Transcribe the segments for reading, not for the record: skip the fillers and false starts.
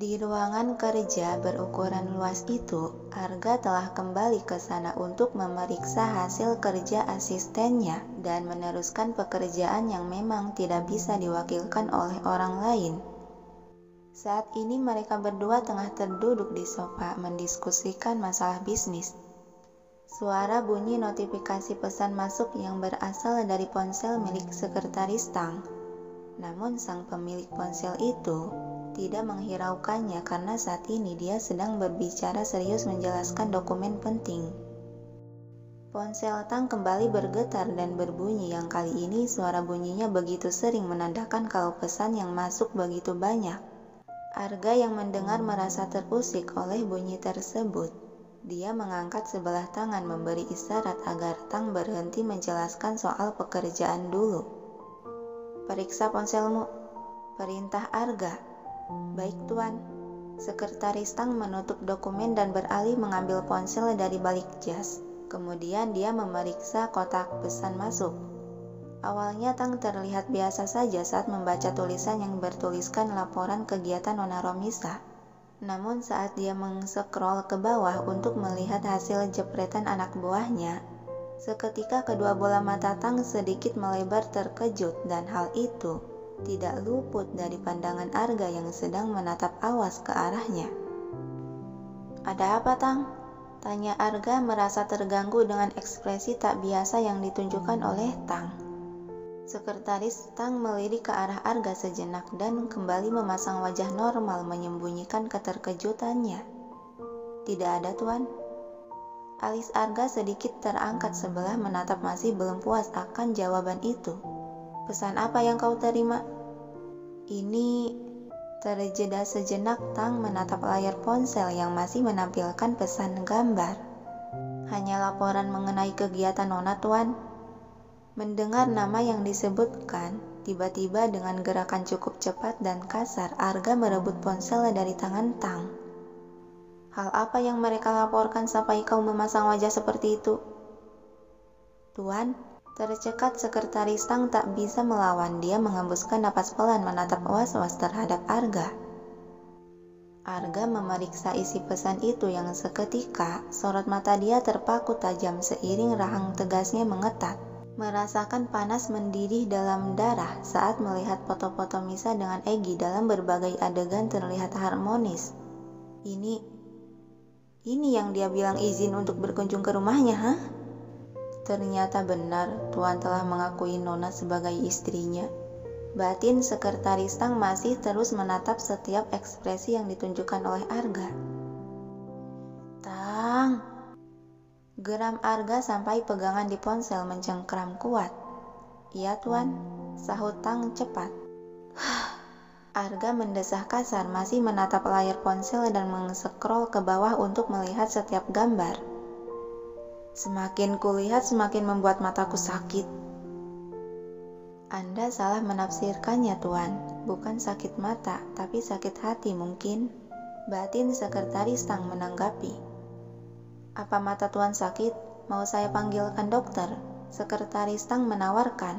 Di ruangan kerja berukuran luas itu, Arga telah kembali ke sana untuk memeriksa hasil kerja asistennya dan meneruskan pekerjaan yang memang tidak bisa diwakilkan oleh orang lain. Saat ini mereka berdua tengah terduduk di sofa mendiskusikan masalah bisnis. Suara bunyi notifikasi pesan masuk yang berasal dari ponsel milik sekretaris Tang. Namun sang pemilik ponsel itu tidak menghiraukannya karena saat ini dia sedang berbicara serius menjelaskan dokumen penting. Ponsel Tang kembali bergetar dan berbunyi yang kali ini suara bunyinya begitu sering menandakan kalau pesan yang masuk begitu banyak. Arga yang mendengar merasa terusik oleh bunyi tersebut. Dia mengangkat sebelah tangan memberi isyarat agar Tang berhenti menjelaskan soal pekerjaan dulu. "Periksa ponselmu," perintah Arga. "Baik, Tuan." Sekretaris Tang menutup dokumen dan beralih mengambil ponsel dari balik jas. Kemudian dia memeriksa kotak pesan masuk. Awalnya Tang terlihat biasa saja saat membaca tulisan yang bertuliskan laporan kegiatan Nona Romisa. Namun saat dia mengsekrol ke bawah untuk melihat hasil jepretan anak buahnya, seketika kedua bola mata Tang sedikit melebar terkejut dan hal itu tidak luput dari pandangan Arga yang sedang menatap awas ke arahnya. "Ada apa, Tang?" tanya Arga merasa terganggu dengan ekspresi tak biasa yang ditunjukkan oleh Tang. Sekretaris Tang melirik ke arah Arga sejenak dan kembali memasang wajah normal menyembunyikan keterkejutannya. "Tidak ada, Tuan." Alis Arga sedikit terangkat sebelah menatap masih belum puas akan jawaban itu. "Pesan apa yang kau terima?" Ini terjeda sejenak Tang menatap layar ponsel yang masih menampilkan pesan gambar. "Hanya laporan mengenai kegiatan Nona, Tuan." Mendengar nama yang disebutkan, tiba-tiba dengan gerakan cukup cepat dan kasar, Arga merebut ponsel dari tangan Tang. "Hal apa yang mereka laporkan sampai kau memasang wajah seperti itu?" "Tuan," tercekat sekretaris Tang tak bisa melawan. Dia mengembuskan napas pelan menatap was-was terhadap Arga. Arga memeriksa isi pesan itu yang seketika sorot mata dia terpaku tajam seiring rahang tegasnya mengetat. Merasakan panas mendidih dalam darah saat melihat foto-foto Misa dengan Egy dalam berbagai adegan terlihat harmonis. Ini yang dia bilang izin untuk berkunjung ke rumahnya, ha? Ternyata benar, Tuan telah mengakui Nona sebagai istrinya. Batin sekretaris Tang masih terus menatap setiap ekspresi yang ditunjukkan oleh Arga. "Tang!" Geram Arga sampai pegangan di ponsel mencengkram kuat. "Iya, Tuan," sahut Tang cepat. Arga mendesah kasar masih menatap layar ponsel dan mengesekrol ke bawah untuk melihat setiap gambar. "Semakin kulihat semakin membuat mataku sakit." "Anda salah menafsirkannya, Tuan. Bukan sakit mata, tapi sakit hati mungkin," batin sekretaris Tang menanggapi. "Apa mata Tuan sakit? Mau saya panggilkan dokter?" Sekretaris Tang menawarkan.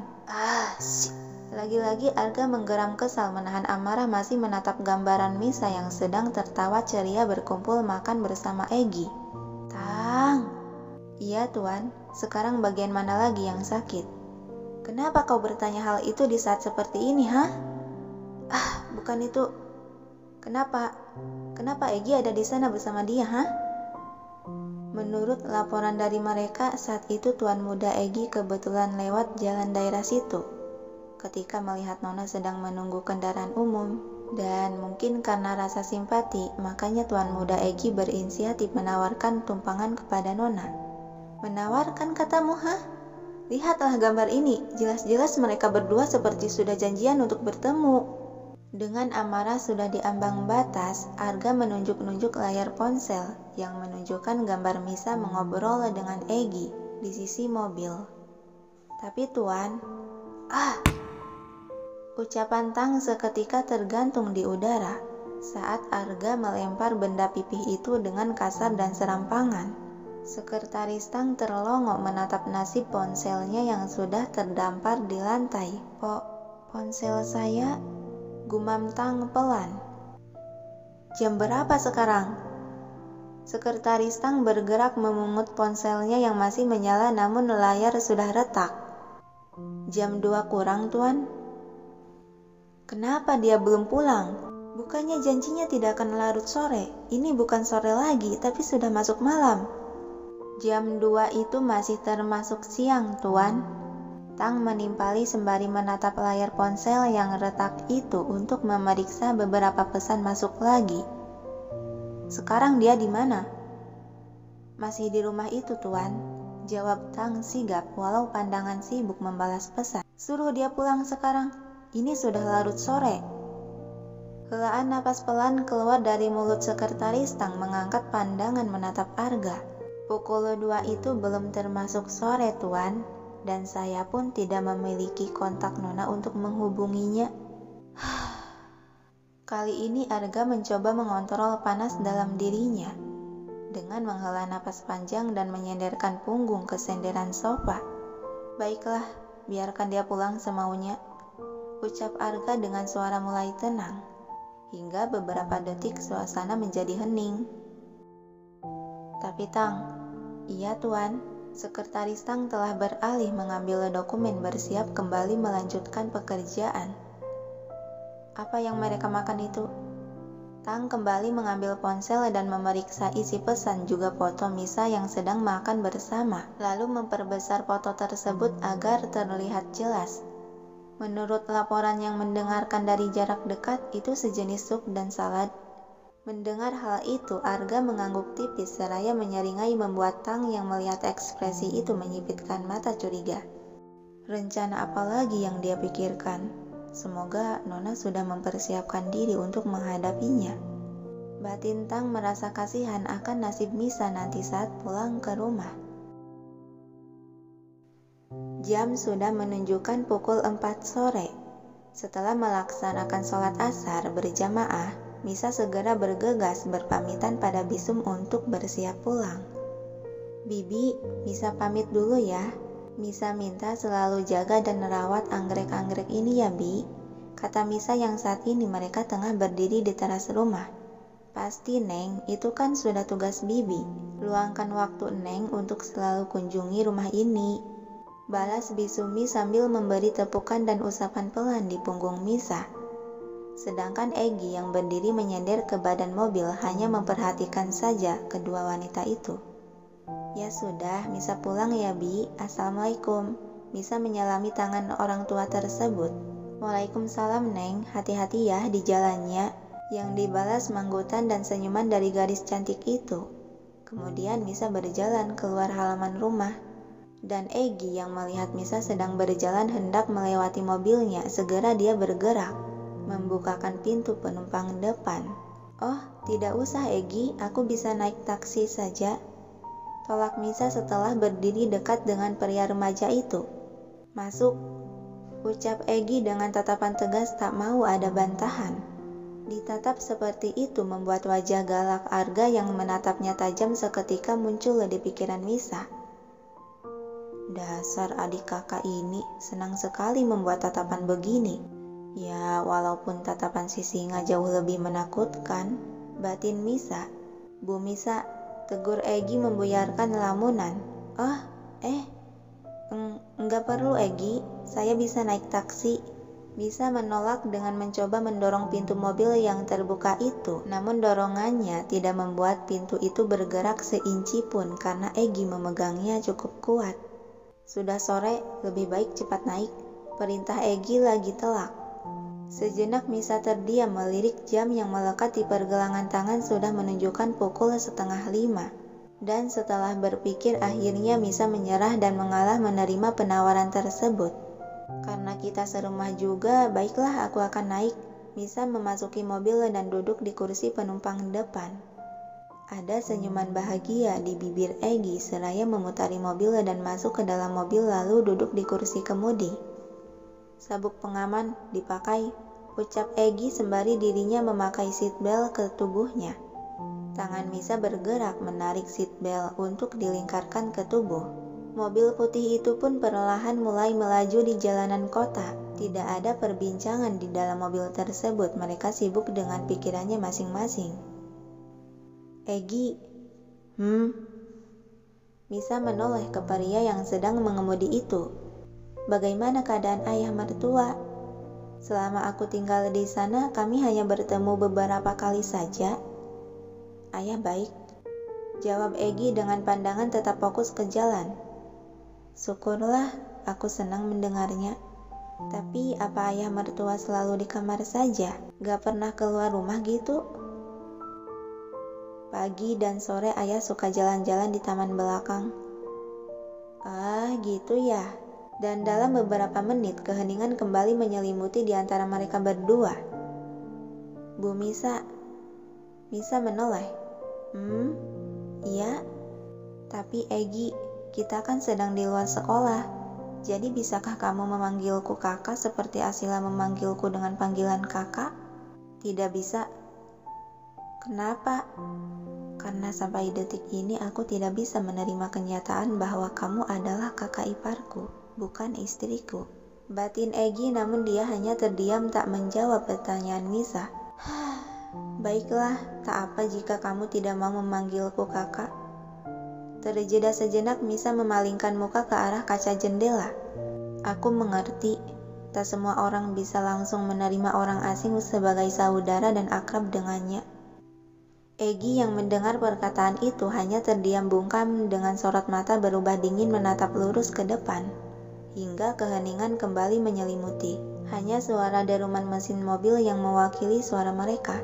Lagi-lagi Arga menggeram kesal menahan amarah masih menatap gambaran Misa yang sedang tertawa ceria berkumpul makan bersama Egy. "Tang!" "Iya, Tuan. Sekarang bagian mana lagi yang sakit?" "Kenapa kau bertanya hal itu di saat seperti ini, ha?" Bukan itu." Kenapa Egy ada di sana bersama dia, ha?" Menurut laporan dari mereka, saat itu Tuan Muda Egy kebetulan lewat jalan daerah situ. Ketika melihat Nona sedang menunggu kendaraan umum, dan mungkin karena rasa simpati, makanya Tuan Muda Egy berinisiatif menawarkan tumpangan kepada Nona. "Menawarkan katamu, ha? Lihatlah gambar ini, jelas-jelas mereka berdua seperti sudah janjian untuk bertemu." Dengan amarah sudah diambang batas, Arga menunjuk-nunjuk layar ponsel yang menunjukkan gambar Misa mengobrol dengan Egy di sisi mobil. "Tapi Tuan..." Ucapan Tang seketika tergantung di udara saat Arga melempar benda pipih itu dengan kasar dan serampangan. Sekretaris Tang terlongok menatap nasib ponselnya yang sudah terdampar di lantai. Ponsel saya?" gumam Tang pelan. Jam berapa sekarang? Sekretaris Tang bergerak memungut ponselnya yang masih menyala namun layar sudah retak. Jam 2 kurang, Tuan. Kenapa dia belum pulang? Bukannya janjinya tidak akan larut sore. Ini bukan sore lagi, tapi sudah masuk malam. Jam 2 itu masih termasuk siang, Tuan. Tang menimpali sembari menatap layar ponsel yang retak itu untuk memeriksa beberapa pesan masuk lagi. Sekarang dia di mana? Masih di rumah itu, Tuan. Jawab Tang sigap walau pandangan sibuk membalas pesan. Suruh dia pulang sekarang. Ini sudah larut sore. Helaan napas pelan keluar dari mulut sekretaris Tang mengangkat pandangan menatap Arga. Pukul 2 itu belum termasuk sore, Tuan. Dan saya pun tidak memiliki kontak Nona untuk menghubunginya. Kali ini Arga mencoba mengontrol panas dalam dirinya dengan menghela napas panjang dan menyenderkan punggung ke senderan sofa. Baiklah, biarkan dia pulang semaunya, ucap Arga dengan suara mulai tenang. Hingga beberapa detik suasana menjadi hening. Tapi Tang, iya Tuan, sekretaris Tang telah beralih mengambil dokumen bersiap kembali melanjutkan pekerjaan. Apa yang mereka makan itu? Tang kembali mengambil ponsel dan memeriksa isi pesan juga foto Misa yang sedang makan bersama, lalu memperbesar foto tersebut agar terlihat jelas. Menurut laporan yang mendengarkan dari jarak dekat, itu sejenis sup dan salad. Mendengar hal itu, Arga mengangguk tipis seraya menyeringai membuat Tang yang melihat ekspresi itu menyipitkan mata curiga. Rencana apa lagi yang dia pikirkan? Semoga Nona sudah mempersiapkan diri untuk menghadapinya. Batin Tang merasa kasihan akan nasib Misa nanti saat pulang ke rumah. Jam sudah menunjukkan pukul 4 sore. Setelah melaksanakan sholat asar berjamaah, Misa segera bergegas berpamitan pada Bisum untuk bersiap pulang. Bibi, Misa pamit dulu ya. Misa minta selalu jaga dan rawat anggrek-anggrek ini ya, Bi. Kata Misa yang saat ini mereka tengah berdiri di teras rumah. Pasti, Neng, itu kan sudah tugas Bibi. Luangkan waktu Neng untuk selalu kunjungi rumah ini. Balas Bisumi sambil memberi tepukan dan usapan pelan di punggung Misa. Sedangkan Egi yang berdiri menyender ke badan mobil hanya memperhatikan saja kedua wanita itu. Ya sudah, Misa pulang ya, Bi. Assalamualaikum. Misa menyalami tangan orang tua tersebut. Waalaikumsalam, Neng. Hati-hati ya di jalannya. Yang dibalas manggutan dan senyuman dari gadis cantik itu. Kemudian Misa berjalan keluar halaman rumah. Dan Egi yang melihat Misa sedang berjalan hendak melewati mobilnya, segera dia bergerak, membukakan pintu penumpang depan. Oh, tidak usah Egi, aku bisa naik taksi saja. Tolak Misa setelah berdiri dekat dengan pria remaja itu. Masuk, ucap Egi dengan tatapan tegas tak mau ada bantahan. Ditatap seperti itu membuat wajah galak Arga yang menatapnya tajam seketika muncul di pikiran Misa. Dasar adik kakak ini senang sekali membuat tatapan begini. Ya, walaupun tatapan si singa jauh lebih menakutkan, batin Misa. Bu Misa, tegur Egi membuyarkan lamunan. Oh, enggak perlu Egi, saya bisa naik taksi. Bisa menolak dengan mencoba mendorong pintu mobil yang terbuka itu, namun dorongannya tidak membuat pintu itu bergerak seinci pun karena Egi memegangnya cukup kuat. Sudah sore, lebih baik cepat naik, perintah Egi lagi telak. Sejenak Misa terdiam melirik jam yang melekat di pergelangan tangan sudah menunjukkan pukul 4:30. Dan setelah berpikir akhirnya Misa menyerah dan mengalah menerima penawaran tersebut. Karena kita serumah juga, baiklah aku akan naik. Misa memasuki mobil dan duduk di kursi penumpang depan. Ada senyuman bahagia di bibir Egi seraya memutari mobil dan masuk ke dalam mobil lalu duduk di kursi kemudi. Sabuk pengaman dipakai, ucap Egi sembari dirinya memakai seatbelt ke tubuhnya. Tangan Misa bergerak menarik seatbelt untuk dilingkarkan ke tubuh. Mobil putih itu pun perlahan mulai melaju di jalanan kota. Tidak ada perbincangan di dalam mobil tersebut. Mereka sibuk dengan pikirannya masing-masing. Egy, Misa menoleh ke pria yang sedang mengemudi itu. Bagaimana keadaan ayah mertua? Selama aku tinggal di sana, kami hanya bertemu beberapa kali saja. Ayah baik, jawab Egy dengan pandangan tetap fokus ke jalan. Syukurlah, aku senang mendengarnya. Tapi apa ayah mertua selalu di kamar saja? Gak pernah keluar rumah gitu? Pagi dan sore ayah suka jalan-jalan di taman belakang. Ah, gitu ya. Dan dalam beberapa menit keheningan kembali menyelimuti di antara mereka berdua. Bu Misa. Misa menoleh. Iya. Tapi Egy, kita kan sedang di luar sekolah. Jadi bisakah kamu memanggilku kakak seperti Asila memanggilku dengan panggilan kakak? Tidak bisa. Kenapa? Karena sampai detik ini aku tidak bisa menerima kenyataan bahwa kamu adalah kakak iparku, bukan istriku. Batin Egy, namun dia hanya terdiam tak menjawab pertanyaan Misa. Baiklah, tak apa jika kamu tidak mau memanggilku kakak. Terjeda sejenak, Misa memalingkan muka ke arah kaca jendela. Aku mengerti, tak semua orang bisa langsung menerima orang asing sebagai saudara dan akrab dengannya. Egy yang mendengar perkataan itu hanya terdiam bungkam dengan sorot mata berubah dingin menatap lurus ke depan. Hingga keheningan kembali menyelimuti. Hanya suara deruman mesin mobil yang mewakili suara mereka.